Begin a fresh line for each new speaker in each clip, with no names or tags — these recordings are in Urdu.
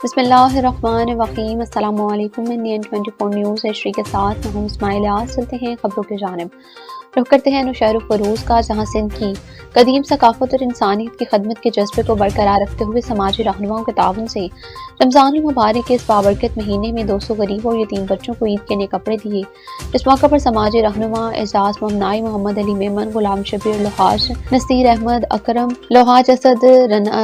بسم اللہ الرحمن الرحیم۔ السلام علیکم۔ انڈین 24 نیوز ایشری کے ساتھ میں ہوں اسماعیل۔ آج چلتے ہیں خبروں کی جانب، رخ کرتے ہیں نوشہر و فروز کا، جہاں سندھ کی قدیم ثقافت اور انسانیت کی خدمت کے جذبے کو برقرار رکھتے ہوئے سماجی رہنماؤں کے تعاون سے رمضان المبارک کے اس بابرکت مہینے میں 200 غریب اور یتیم بچوں کو عید کے نئے کپڑے دیے۔ اس موقع پر سماجی رہنما اعجاز ممنائی، محمد علی میمن، غلام شبیر لوہاج، نصیر احمد اکرم لوہاج، اسد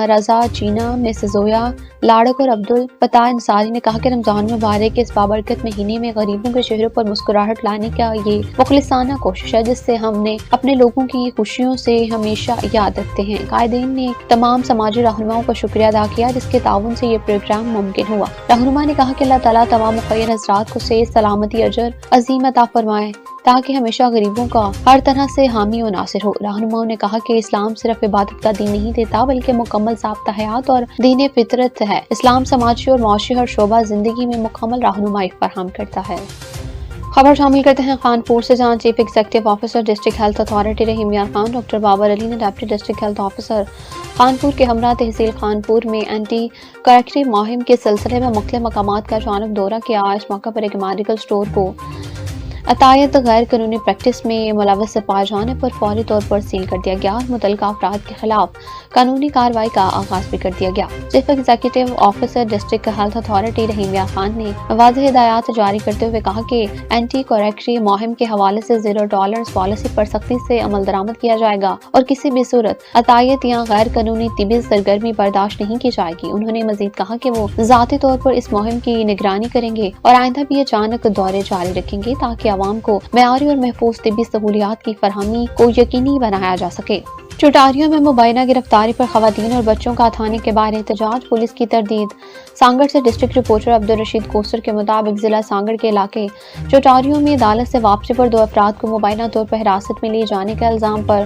رضا چینا، مس زویا لاڑک اور عبد الفتاح انصاری نے کہا کہ رمضان مبارک کے اس بابرکت مہینے میں غریبوں کے چہروں پر مسکراہٹ لانے کا یہ مخلصانہ کوشش ہے، جس سے ہم نے اپنے لوگوں کی خوشیوں سے ہمیشہ یاد رکھتے ہیں۔ قائدین نے تمام سماجی رہنماؤں کا شکریہ ادا کیا جس کے تعاون سے یہ پروگرام ممکن ہوا۔ رہنما نے کہا کہ اللہ تعالیٰ تمام مخیر حضرات کو صحت، سلامتی، اجر عظیم عطا فرمائے تاکہ ہمیشہ غریبوں کا ہر طرح سے حامی و ناصر ہو۔ رہنماؤں نے کہا کہ اسلام صرف عبادت کا دین نہیں دیتا بلکہ مکمل ضابطہ حیات اور دین فطرت ہے۔ اسلام سماجی اور معاشی ہر شعبہ زندگی میں مکمل رہنمائی فراہم کرتا ہے۔ خبر شامل کرتے ہیں خانپور سے، جہاں chief executive officer district health authority Rahim Yar Khan doctor Babar Ali نے deputy district health officer Khanpur کے ہمراہ تحصیل خانپور میں اینٹی کریکٹری مہم کے سلسلے میں مختلف مقامات کا اچانک دورہ کیا۔ اس موقع پر ایک میڈیکل اسٹور کو عطیت غیر قانونی پریکٹس میں ملوث پائے جانے پر فوری طور پر سیل کر دیا گیا اور متعلقہ افراد کے خلاف قانونی کارروائی کا آغاز بھی کر دیا گیا۔ Chief executive officer district health authority Rahim Yar Khan نے واضح ہدایات جاری کرتے ہوئے کہا کہ اینٹی کریکٹری مہم کے حوالے سے زیرو ٹالرنس پالیسی پر سختی سے عمل درآمد کیا جائے گا اور کسی بھی صورت عطیت یا غیر قانونی طبی سرگرمی برداشت نہیں کی جائے گی۔ انہوں نے مزید کہا کہ وہ ذاتی طور پر اس مہم کی نگرانی کریں گے اور آئندہ بھی اچانک دورے جاری رکھیں گے تاکہ عوام کو معیاری اور محفوظ طبی سہولیات کی فراہمی کو یقینی بنایا جا سکے۔ چوٹاریوں میں مبینہ گرفتاری پر خواتین اور بچوں کا تھانے کے باہر احتجاج، پولیس کی تردید۔ سانگڑ سے ڈسٹرکٹ رپورٹر عبدالرشید کوسر کے مطابق ضلع سانگڑ کے علاقے چوٹاریوں میں عدالت سے واپسی پر 2 افراد کو مبینہ طور پر حراست میں لیے جانے کے الزام پر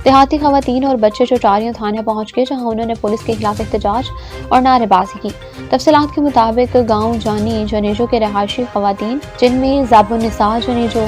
دیہاتی خواتین اور بچے چوٹاریوں تھانے پہنچ گئے، جہاں انہوں نے پولیس کے خلاف احتجاج اور نعرے بازی کی۔ تفصیلات کے مطابق گاؤں جانی جنیجو کے رہائشی خواتین، جن میں زاب النساء جنیجو،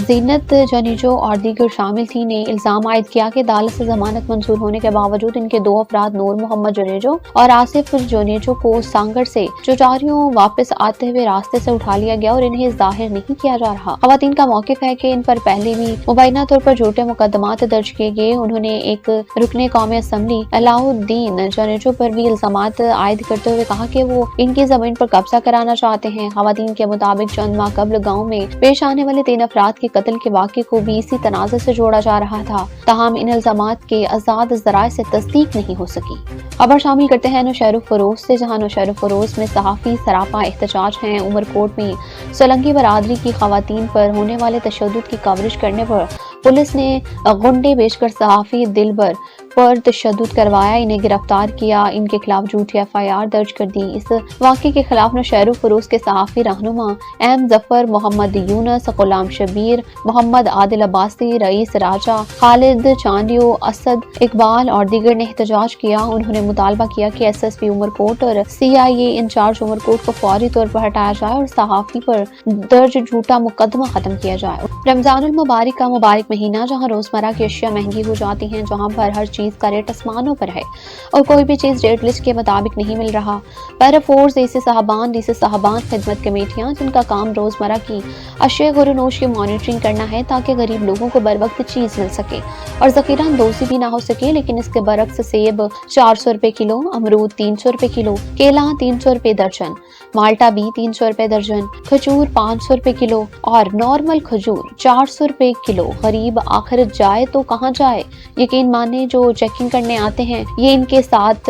زینت جنیجو اور دیگر شامل تھیں، نے الزام عائد کیا کہ عدالت سے ضمانت منظور ہونے کے باوجود ان کے 2 افراد نور محمد جنیجو اور آصف جنیجو کو سانگڑ سے چوٹاریوں واپس آتے ہوئے راستے سے اٹھا لیا گیا اور انہیں ظاہر نہیں کیا جا رہا۔ خواتین کا موقف ہے کہ ان پر پہلے بھی مبینہ طور پر جھوٹے مقدمات درج کیے گئے۔ انہوں نے ایک رکن قومی اسمبلی علاء الدین جنیجو پر بھی الزامات عائد کرتے ہوئے کہا کہ وہ ان کی زمین پر قبضہ کرانا چاہتے ہیں۔ خواتین کے مطابق چند ماہ قبل گاؤں میں پیش آنے والے 3 افراد کے قتل کے واقعے کو بھی اسی تنازع سے جوڑا جا رہا تھا، تاہم ان الزامات کے آزاد ذرائع سے تصدیق نہیں ہو سکی۔ خبر شامل کرتے ہیں نوشہر و فروز سے، جہاں نوشہر و فروز میں صحافی سراپا احتجاج ہیں۔ عمر کوٹ میں سولنگی برادری کی خواتین پر ہونے والے تشدد کی کوریج کرنے پر پولیس نے غنڈے بیچ کر صحافی دلبر پر تشدد کروایا، انہیں گرفتار کیا، ان کے خلاف جھوٹی FIR درج کر دی۔ اس واقعے کے خلاف نوشہر و فروز کے صحافی رہنما ایم ظفر، محمد یونس، غلام شبیر، محمد عادل عباسی، رئیس راجہ، خالد چانڈیو، اسد اقبال اور دیگر نے احتجاج کیا۔ انہوں نے مطالبہ کیا کہ SSP عمر کوٹ اور CIA انچارج عمر کوٹ کو فوری طور پر ہٹایا جائے اور صحافی پر درج جھوٹا مقدمہ ختم کیا جائے۔ رمضان المبارک کا مبارک مہینہ، جہاں روزمرہ کی اشیاء مہنگی ہو جاتی ہیں، جہاں پر ہر چیز کا ریٹ آسمانوں پر ہے اور کوئی بھی چیز ریٹ لسٹ کے مطابق نہیں مل رہا۔ پیرا فورس ڈی سی صاحبان خدمت کمیٹیاں، جن کا کام روزمرہ کی اشیاء غرونوش کی مانیٹرنگ کرنا ہے تاکہ غریب لوگوں کو بر وقت چیز مل سکے اور ذخیرہ اندوزی بھی نہ ہو سکے، لیکن اس کے برعکس سیب 400 روپے کلو، امرود 300 روپے کلو، کیلا 300 روپے درجن، مالٹا بھی 300 روپے درجن، کھجور 500 روپے کلو اور نارمل کھجور 400 روپے کلو۔ غریب آخر جائے تو کہاں جائے؟ یقین مانے جو چیکنگ کرنے آتے ہیں یہ ان کے ساتھ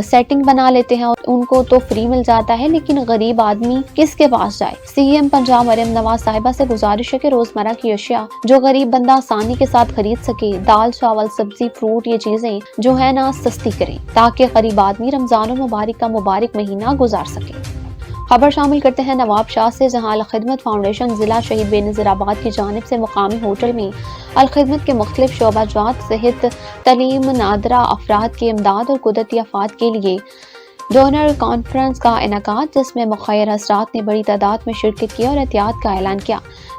سیٹنگ بنا لیتے ہیں اور ان کو تو فری مل جاتا ہے، لیکن غریب آدمی کس کے پاس جائے؟ CM پنجاب مریم نواز صاحبہ سے گزارش ہے کہ روزمرہ کی اشیاء جو غریب بندہ آسانی کے ساتھ خرید سکے، دال، چاول، سبزی، فروٹ، یہ چیزیں جو ہے نا سستی کریں تاکہ غریب آدمی رمضان المبارک کا مبارک مہینہ گزار سکے۔ خبر شامل کرتے ہیں نواب شاہ سے، جہاں الخدمت فاؤنڈیشن ضلع شہید بے نظیر آباد کی جانب سے مقامی ہوٹل میں الخدمت کے مختلف شعبہ جات، صحت، تعلیم، نادرہ افراد کی امداد اور قدرتی آفات کے لیے ڈونر کانفرنس کا انعقاد، جس میں مخیر حضرات نے بڑی تعداد میں شرکت کی اور احتیاط کا اعلان کیا۔